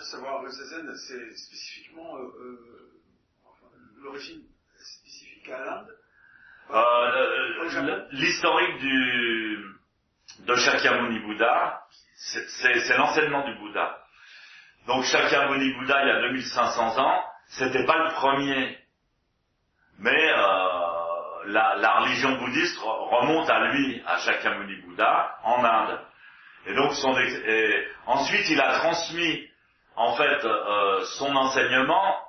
savoir, le zazen, c'est spécifiquement l'origine spécifique à l'Inde. L'historique de Shakyamuni Bouddha, c'est l'enseignement du Bouddha. Donc Shakyamuni Bouddha, il y a 2500 ans, c'était pas le premier, mais la religion bouddhiste remonte à lui, à Shakyamuni Bouddha, en Inde. Et donc ensuite il a transmis en fait son enseignement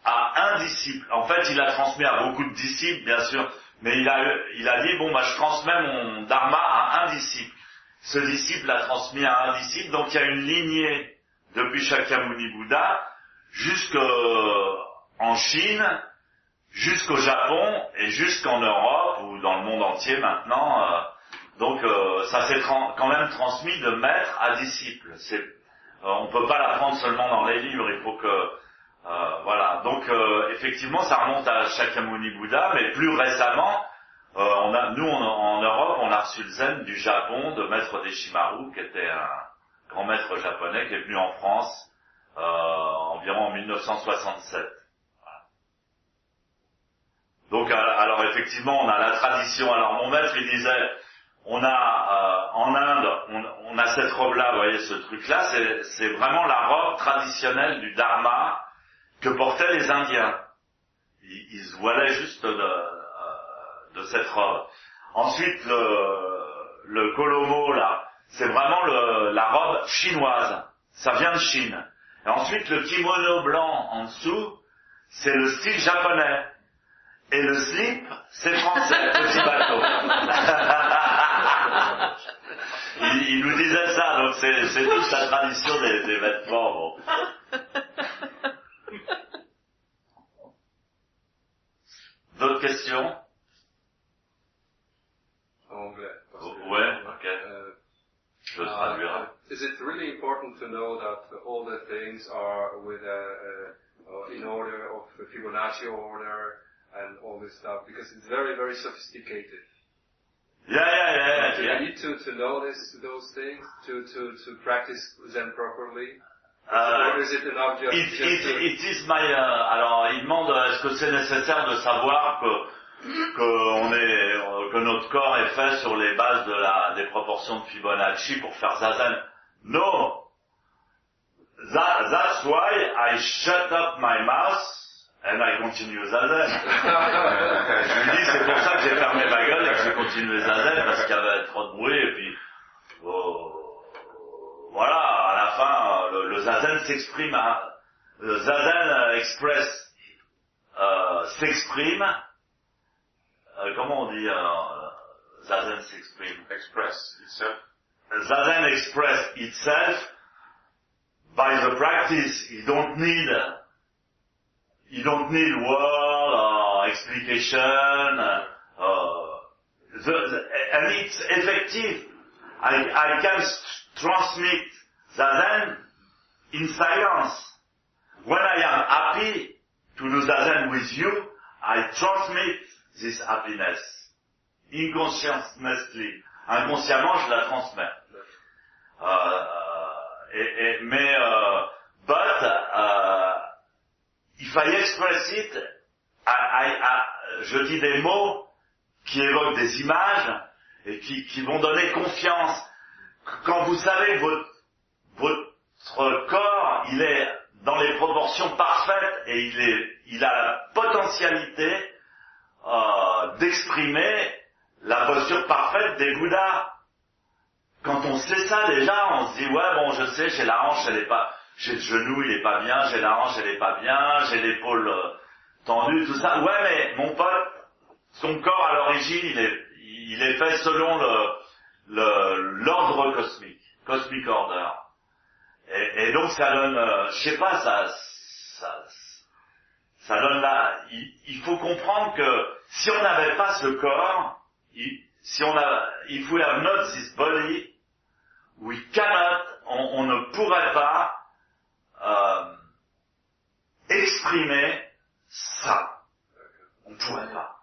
à un disciple. En fait, il a transmis à beaucoup de disciples, bien sûr, mais il a dit bon, je transmets mon dharma à un disciple. Ce disciple l'a transmis à un disciple, donc il y a une lignée depuis Shakyamuni Bouddha jusqu'en Chine, jusqu'au Japon et jusqu'en Europe ou dans le monde entier maintenant. Donc ça s'est quand même transmis de maître à disciple. On peut pas l'apprendre seulement dans les livres, il faut que voilà. Donc effectivement ça remonte à Shakyamuni Bouddha, mais plus récemment nous en Europe on a reçu le zen du Japon de maître Deshimaru, qui était un grand maître japonais qui est venu en France environ en 1967. Voilà. Donc alors effectivement on a la tradition. Alors mon maître il disait on a en Inde, on a cette robe-là, vous voyez ce truc-là, c'est vraiment la robe traditionnelle du Dharma que portaient les Indiens. Ils se voilaient juste de cette robe. Ensuite, le kolomo, là, c'est vraiment la robe chinoise. Ça vient de Chine. Et ensuite, le kimono blanc en dessous, c'est le style japonais. Et le slip, c'est français, petit bateau. Il nous disait ça, donc c'est toute la tradition des vêtements. Bon. D'autres questions? Anglais. Ouais, ok. Je traduirai. Is it really important to know that all the things are with in order of Fibonacci order and all this stuff? Because it's very, very sophisticated. Yeah. Do you need to know those things to practice Zen properly? Or is it enough just it is my alors il demande est-ce que c'est nécessaire de savoir que notre corps est fait sur les bases des proportions de Fibonacci pour faire zazen. No. That's why I shut up my mouth and I continue zazen. Je lui dis c'est pour ça que j'ai fermé ma gueule et que j'ai continué zazen parce qu'il y avait trop de bruit et puis voilà, à la fin le zazen s'exprime, le zazen express s'exprime. Comment on dit zazen s'exprime? Express itself. Zazen express itself by the practice. You don't need word or explication. And it's effective. I can transmit zazen in silence. When I am happy to do zazen with you, I transmit this happiness. Inconsciously. Inconsciemment, je la transmets. But if I express it, je dis des mots qui évoquent des images et qui vont donner confiance. Quand vous savez que votre corps, il est dans les proportions parfaites et il a la potentialité d'exprimer la posture parfaite des Bouddhas. Quand on sait ça déjà, on se dit ouais bon je sais, j'ai la hanche elle est pas, j'ai le genou il est pas bien, j'ai la hanche elle est pas bien, j'ai l'épaule tendue, tout ça. Ouais mais mon pote, son corps à l'origine il est fait selon l'ordre cosmique, cosmic order. Et donc ça donne, je sais pas, ça donne là. Il faut comprendre que si on n'avait pas ce corps, if we have not this body, we cannot, on ne pourrait pas exprimer ça. On ne pourrait pas.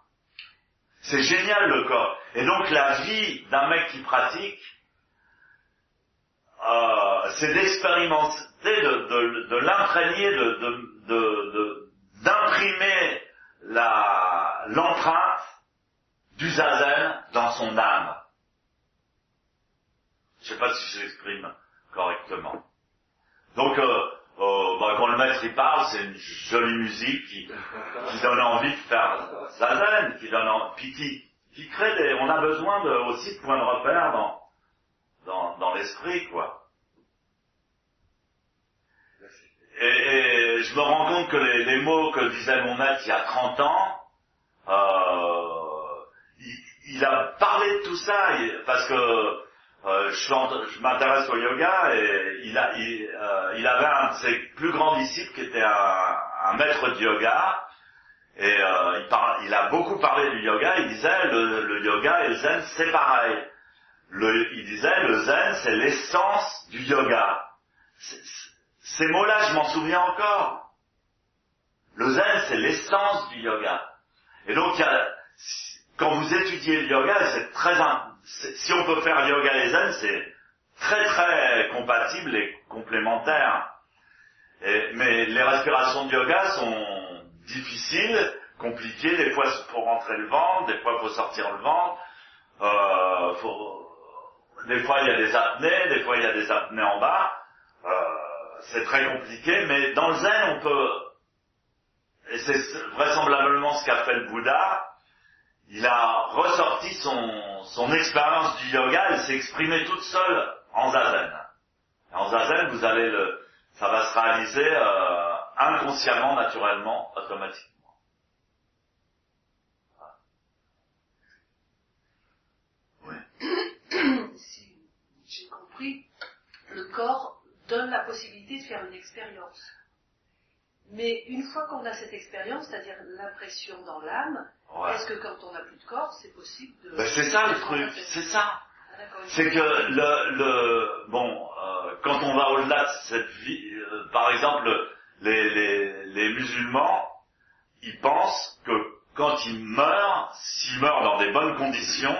C'est génial le corps. Et donc la vie d'un mec qui pratique, c'est d'expérimenter de l'imprégner, d'imprimer l'empreinte du zazen dans son âme. Je sais pas si je l'exprime correctement. Donc, quand le maître y parle, c'est une jolie musique qui donne envie de faire zazen, puis qui crée on a besoin aussi de points de repère dans l'esprit, quoi. Et je me rends compte que les mots que disait mon maître il y a 30 ans, il a parlé de tout ça, parce que je m'intéresse au yoga, et il avait un de ses plus grands disciples qui était un maître de yoga, et il a beaucoup parlé du yoga. Il disait le yoga et le zen c'est pareil. Il disait le zen c'est l'essence du yoga. Ces mots-là, je m'en souviens encore. Le zen, c'est l'essence du yoga. Et donc, quand vous étudiez le yoga, si on peut faire yoga et zen, c'est très très compatible et complémentaire. Mais les respirations de yoga sont difficiles, compliquées. Des fois, il faut rentrer le ventre, des fois, il faut sortir le ventre. Des fois, il y a des apnées, des fois, il y a des apnées en bas. C'est très compliqué, mais dans le zen, on peut, et c'est vraisemblablement ce qu'a fait le Bouddha, il a ressorti son expérience du yoga, elle s'est exprimée toute seule en zazen. En zazen, ça va se réaliser inconsciemment, naturellement, automatiquement. Oui. Si j'ai compris, le corps donne la possibilité de faire une expérience. Mais une fois qu'on a cette expérience, c'est-à-dire l'impression dans l'âme, ouais. Est-ce que quand on n'a plus de corps, c'est possible de... c'est ça le truc, c'est ça. C'est que quand on va au-delà de cette vie, par exemple, les musulmans, ils pensent que quand ils meurent, s'ils meurent dans des bonnes conditions,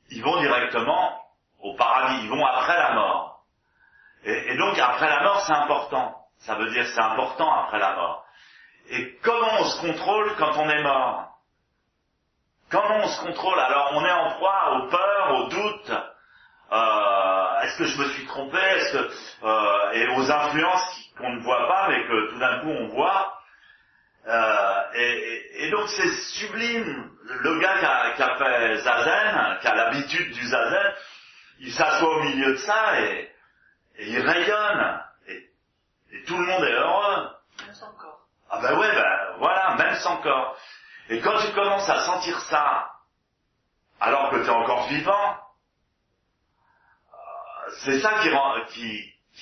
ils vont directement au paradis, ils vont après la mort. Et donc, après la mort, c'est important. Ça veut dire c'est important après la mort. Et comment on se contrôle quand on est mort? Comment on se contrôle? Alors, on est en proie aux peurs, aux doutes. Est-ce que je me suis trompé? Et aux influences qu'on ne voit pas, mais que tout d'un coup on voit. Et donc, c'est sublime. Le gars qui a fait zazen, qui a l'habitude du zazen, il s'assoit au milieu de ça et il rayonne, et tout le monde est heureux. Même sans corps. Ah ben ouais, voilà, même sans corps. Et quand tu commences à sentir ça, alors que tu es encore vivant, c'est ça qui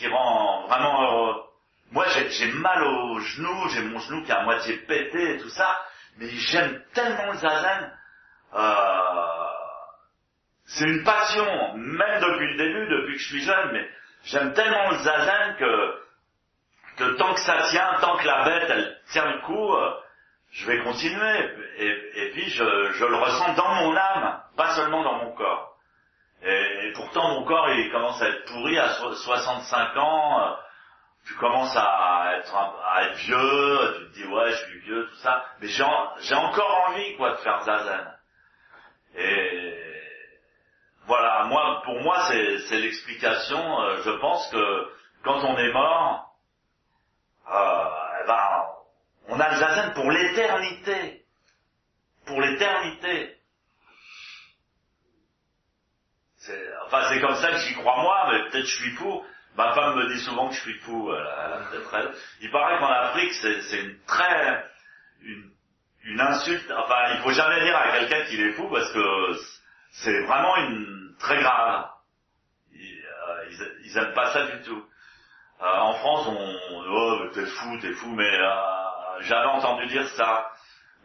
rend vraiment heureux. Moi, j'ai mal au genou, j'ai mon genou qui est à moitié pété et tout ça, mais j'aime tellement le zazen. C'est une passion, même depuis le début, depuis que je suis jeune, mais j'aime tellement le zazen que tant que ça tient, tant que la bête elle tient le coup, je vais continuer. Et puis je le ressens dans mon âme, pas seulement dans mon corps. Et pourtant mon corps il commence à être pourri à 65 ans. Tu commences à être vieux, tu te dis ouais je suis vieux, tout ça. Mais j'ai encore envie de faire zazen. Et voilà, pour moi, c'est l'explication. Je pense que quand on est mort, on a le zazen pour l'éternité. Pour l'éternité. C'est comme ça que j'y crois moi, mais peut-être je suis fou. Ma femme me dit souvent que je suis fou. Il paraît qu'en Afrique, c'est une insulte. Enfin, il faut jamais dire à quelqu'un qu'il est fou parce que c'est vraiment très grave. Ils aiment pas ça du tout. En France, t'es fou, mais j'avais entendu dire ça.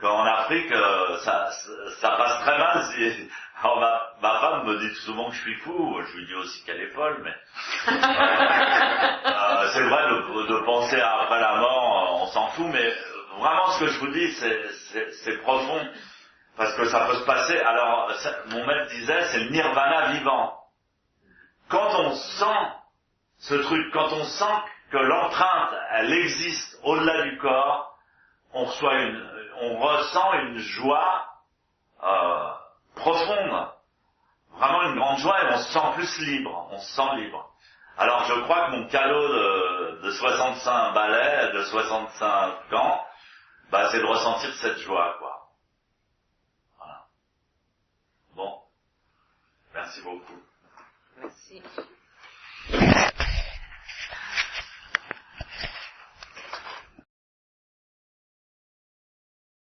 Qu'en Afrique, ça passe très mal. Alors ma femme me dit souvent que je suis fou. Je lui dis aussi qu'elle est folle, mais c'est vrai de penser à après la mort, on s'en fout, mais vraiment ce que je vous dis, c'est profond. Parce que ça peut se passer, alors mon maître disait, c'est le nirvana vivant. Quand on sent ce truc, quand on sent que l'empreinte, elle existe au-delà du corps, on ressent une joie profonde, vraiment une grande joie, et on se sent plus libre, on se sent libre. Alors je crois que mon cadeau de 65 ballets, de 65 ans, c'est de ressentir cette joie, quoi. Voilà. Bon. Merci beaucoup. Merci.